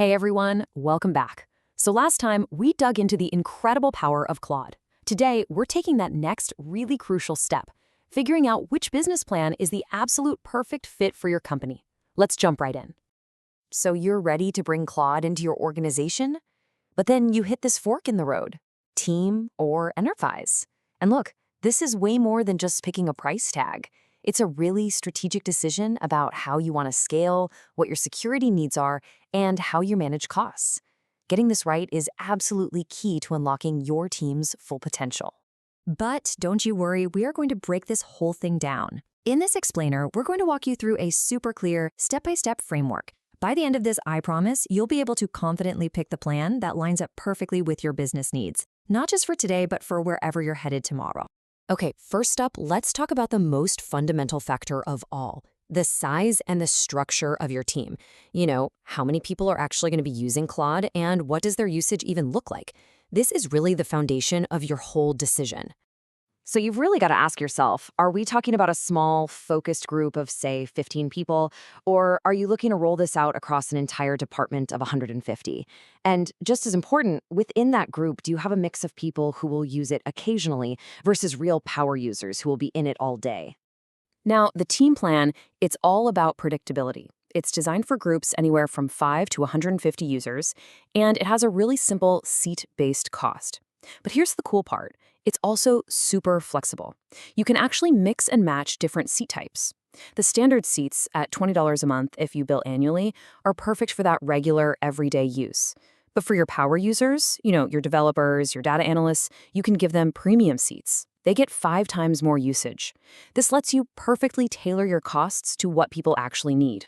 Hey everyone, welcome back. So last time, we dug into the incredible power of Claude. Today, we're taking that next really crucial step, figuring out which business plan is the absolute perfect fit for your company. Let's jump right in. So you're ready to bring Claude into your organization? But then you hit this fork in the road, team or enterprise. And look, this is way more than just picking a price tag. It's a really strategic decision about how you want to scale, what your security needs are, and how you manage costs. Getting this right is absolutely key to unlocking your team's full potential. But don't you worry, we are going to break this whole thing down. In this explainer, we're going to walk you through a super clear, step-by-step framework. By the end of this, I promise, you'll be able to confidently pick the plan that lines up perfectly with your business needs, not just for today, but for wherever you're headed tomorrow. Okay, first up, let's talk about the most fundamental factor of all, the size and the structure of your team. You know, how many people are actually going to be using Claude, and what does their usage even look like? This is really the foundation of your whole decision. So you've really got to ask yourself, are we talking about a small, focused group of, say, 15 people, or are you looking to roll this out across an entire department of 150? And just as important, within that group, do you have a mix of people who will use it occasionally versus real power users who will be in it all day? Now, the team plan, it's all about predictability. It's designed for groups anywhere from 5 to 150 users, and it has a really simple seat-based cost. But here's the cool part. It's also super flexible. You can actually mix and match different seat types. The standard seats at $20 a month if you bill annually are perfect for that regular, everyday use. But for your power users, your developers, your data analysts, you can give them premium seats. They get 5 times more usage. This lets you perfectly tailor your costs to what people actually need.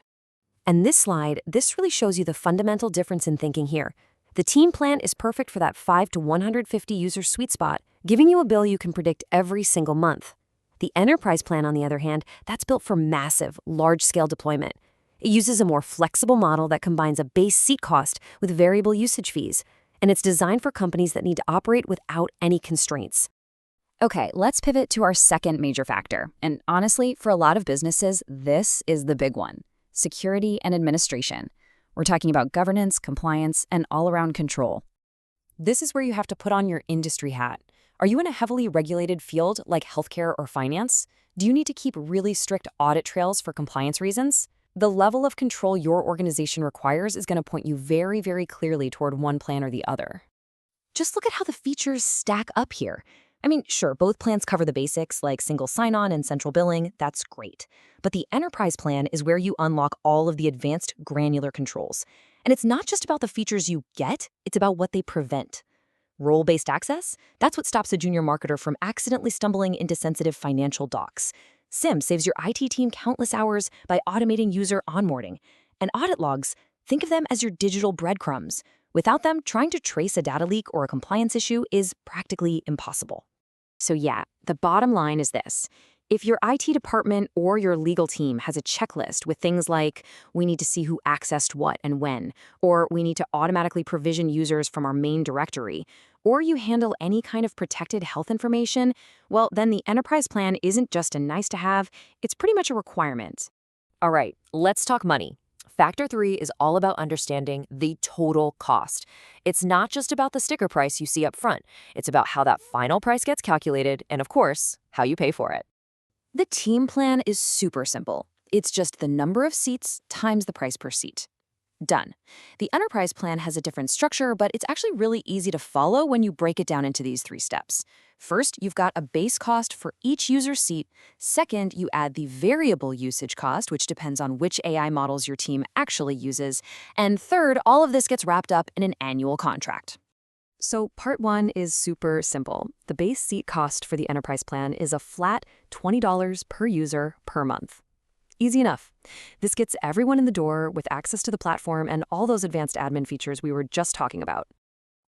And this really shows you the fundamental difference in thinking here. The team plan is perfect for that 5 to 150 user sweet spot, giving you a bill you can predict every single month. The enterprise plan, on the other hand, that's built for massive, large-scale deployment. It uses a more flexible model that combines a base seat cost with variable usage fees, and it's designed for companies that need to operate without any constraints. Okay, let's pivot to our second major factor. And honestly, for a lot of businesses, this is the big one: security and administration. We're talking about governance, compliance, and all-around control. This is where you have to put on your industry hat. Are you in a heavily regulated field like healthcare or finance? Do you need to keep really strict audit trails for compliance reasons? The level of control your organization requires is going to point you very, very clearly toward one plan or the other. Just look at how the features stack up here. I mean, sure, both plans cover the basics like single sign-on and central billing. That's great. But the enterprise plan is where you unlock all of the advanced granular controls. And it's not just about the features you get, it's about what they prevent. Role-based access? That's what stops a junior marketer from accidentally stumbling into sensitive financial docs. SIM saves your IT team countless hours by automating user onboarding. And audit logs, think of them as your digital breadcrumbs. Without them, trying to trace a data leak or a compliance issue is practically impossible. So yeah, the bottom line is this. If your IT department or your legal team has a checklist with things like, we need to see who accessed what and when, or we need to automatically provision users from our main directory, or you handle any kind of protected health information, well, then the enterprise plan isn't just a nice to have, it's pretty much a requirement. All right, let's talk money. Factor 3 is all about understanding the total cost. It's not just about the sticker price you see up front. It's about how that final price gets calculated and, of course, how you pay for it. The team plan is super simple. It's just the number of seats times the price per seat. Done. The enterprise plan has a different structure, but it's actually really easy to follow when you break it down into these 3 steps. First, you've got a base cost for each user seat. Second, you add the variable usage cost, which depends on which AI models your team actually uses. And third, all of this gets wrapped up in an annual contract. So part 1 is super simple. The base seat cost for the enterprise plan is a flat $20 per user per month. Easy enough. This gets everyone in the door with access to the platform and all those advanced admin features we were just talking about.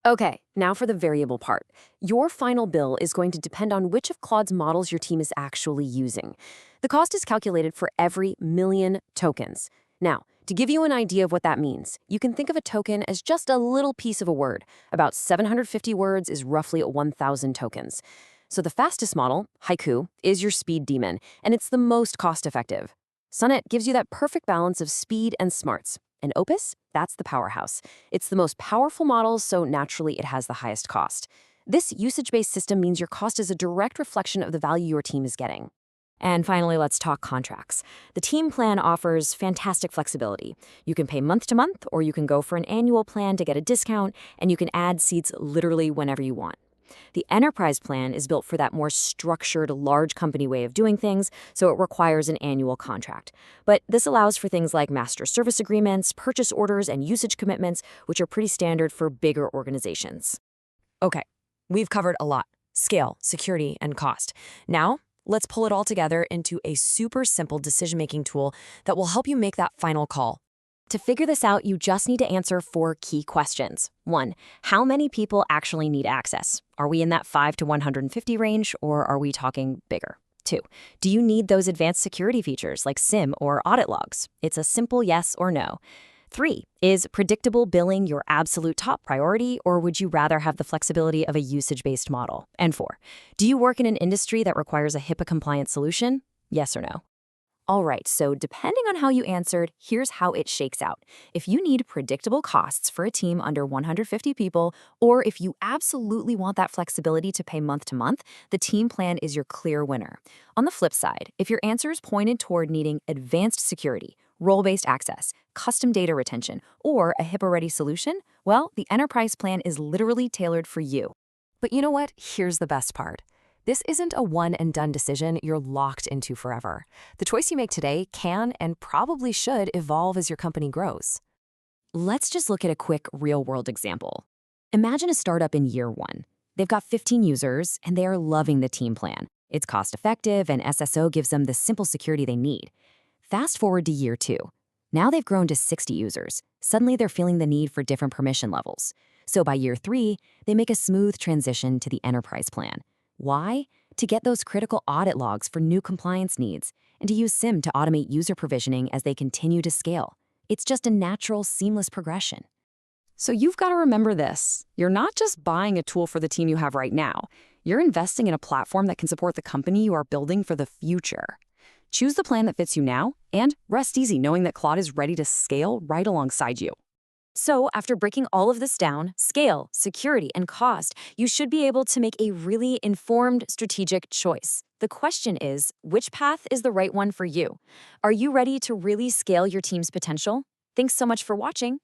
Okay, now for the variable part. Your final bill is going to depend on which of Claude's models your team is actually using. The cost is calculated for every million tokens. Now, to give you an idea of what that means, you can think of a token as just a little piece of a word. About 750 words is roughly 1,000 tokens. So the fastest model, Haiku, is your speed demon, and it's the most cost-effective. Sonnet gives you that perfect balance of speed and smarts. And Opus, that's the powerhouse. It's the most powerful model, so naturally it has the highest cost. This usage-based system means your cost is a direct reflection of the value your team is getting. And finally, let's talk contracts. The team plan offers fantastic flexibility. You can pay month to month, or you can go for an annual plan to get a discount, and you can add seats literally whenever you want. The enterprise plan is built for that more structured, large company way of doing things, so it requires an annual contract. But this allows for things like master service agreements, purchase orders, and usage commitments, which are pretty standard for bigger organizations. Okay, we've covered a lot: scale, security, and cost. Now, let's pull it all together into a super simple decision-making tool that will help you make that final call. To figure this out, you just need to answer 4 key questions. 1. How many people actually need access? Are we in that 5 to 150 range, or are we talking bigger? 2. Do you need those advanced security features like SIM or audit logs? It's a simple yes or no. 3. Is predictable billing your absolute top priority, or would you rather have the flexibility of a usage-based model? And 4. Do you work in an industry that requires a HIPAA-compliant solution? Yes or no? All right, so depending on how you answered, here's how it shakes out. If you need predictable costs for a team under 150 people, or if you absolutely want that flexibility to pay month to month, the team plan is your clear winner. On the flip side, if your answer is pointed toward needing advanced security, role-based access, custom data retention, or a HIPAA-ready solution, well, the enterprise plan is literally tailored for you. But you know what? Here's the best part. This isn't a one-and-done decision you're locked into forever. The choice you make today can and probably should evolve as your company grows. Let's just look at a quick real-world example. Imagine a startup in year 1. They've got 15 users, and they are loving the team plan. It's cost-effective, and SSO gives them the simple security they need. Fast forward to year 2. Now they've grown to 60 users. Suddenly they're feeling the need for different permission levels. So by year 3, they make a smooth transition to the enterprise plan. Why? To get those critical audit logs for new compliance needs, and to use SIM to automate user provisioning as they continue to scale. It's just a natural, seamless progression. So you've got to remember this. You're not just buying a tool for the team you have right now. You're investing in a platform that can support the company you are building for the future. Choose the plan that fits you now, and rest easy knowing that Claude is ready to scale right alongside you. So after breaking all of this down, scale, security, and cost, you should be able to make a really informed, strategic choice. The question is, which path is the right one for you? Are you ready to really scale your team's potential? Thanks so much for watching.